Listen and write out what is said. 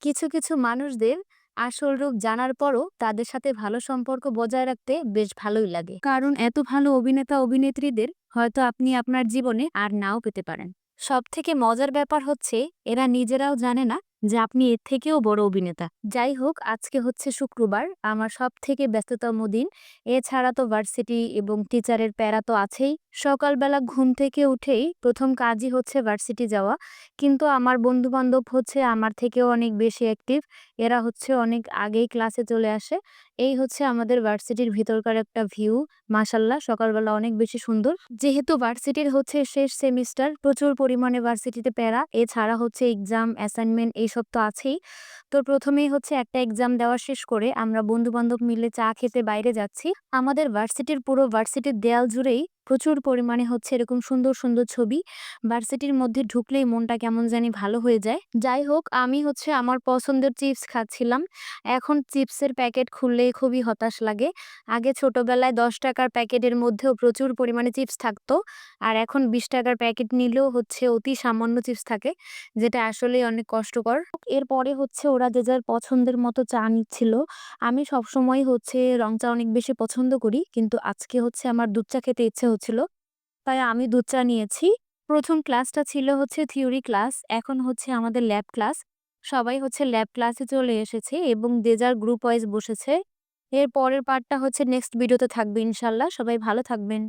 কিছু, কিছু মানুষদের আসল রূপ জানার পরও তাদের সাথে ভালো সম্পর্ক বজায় রাখতে বেশ ভালোই লাগে। কারণ এত ভালো অভিনেতা-অভিনেত্রীদের হয়তো আপনি আপনার জীবনে আর নাও পেতে পারেন। সবথেকে মজার ব্যাপার হচ্ছে এরা নিজেরাও জানে না যে আপনি এর থেকেও বড় অভিনেতা। যাই হোক, আজকে হচ্ছে শুক্রবার, আমার সবথেকে ব্যস্ততম দিন। এছাড়া তো ভার্সিটি এবং টিচারের প্যারা তো আছেই। সকালবেলা ঘুম থেকে উঠেই ১ম কাজই হচ্ছে ভার্সিটি যাওয়া। কিন্তু আমার বন্ধু-বান্ধব হচ্ছে আমার থেকেও অনেক বেশি অ্যাক্টিভ। এরা হচ্ছে অনেক আগেই ক্লাসে চলে আসে। এই হচ্ছে আমাদের ভার্সিটির ভিতরকার একটা ভিউ। মাশাআল্লাহ সকালবেলা অনেক বেশি সুন্দর। যেহেতু ভার্সিটির হচ্ছে শেষ সেমিস্টার, প্রচুর পরিমাণে ভার্সিটিতে প্যারা। এছাড়া হচ্ছে এক্সাম, অ্যাসাইনমেন্ট এইসব তো আছেই। তো ১ম এই হচ্ছে একটা এক্সাম দেওয়া শেষ করে আমরা বন্ধু-বান্ধব মিলে চা খেতে বাইরে যাচ্ছি। আমাদের ভার্সিটির পুরো ভার্সিটির দেয়াল জুড়েই প্রচুর পরিমাণে হচ্ছে এরকম সুন্দর, সুন্দর ছবি। ভার্সিটির মধ্যে ঢুকলেই মনটা কেমন জানি ভালো হয়ে যায়। যাই হোক, আমি হচ্ছে আমার পছন্দের চিপস খাচ্ছিলাম। এখন চিপসের প্যাকেট খুললেই খুবই হতাশ লাগে। আগে ছোটবেলায় ৳১০ প্যাকেটের মধ্যেও প্রচুর পরিমাণে চিপস থাকতো। আর এখন ৳২০ প্যাকেট নিলেও হচ্ছে অতি সামান্য চিপস থাকে, যেটা আসলেই অনেক কষ্টকর। এরপরে হচ্ছে ওরা যে যার পছন্দের মতো চা নিচ্ছিল। আমি সবসময় হচ্ছে রং চা অনেক বেশি পছন্দ করি। কিন্তু আজকে হচ্ছে আমার দুধ চা খেতে ইচ্ছে হচ্ছিল। তাই আমি দুধ চা নিয়েছি। ১ম ক্লাসটা ছিল হচ্ছে থিওরি ক্লাস। এখন হচ্ছে আমাদের ল্যাব ক্লাস। সবাই হচ্ছে ল্যাব ক্লাসে চলে এসেছে এবং যে যার গ্রুপ ওয়াইজ বসেছে। এর পরের পার্টটা হচ্ছে নেক্সট ভিডিওতে থাকবে ইনশাআল্লাহ। সবাই ভালো থাকবেন।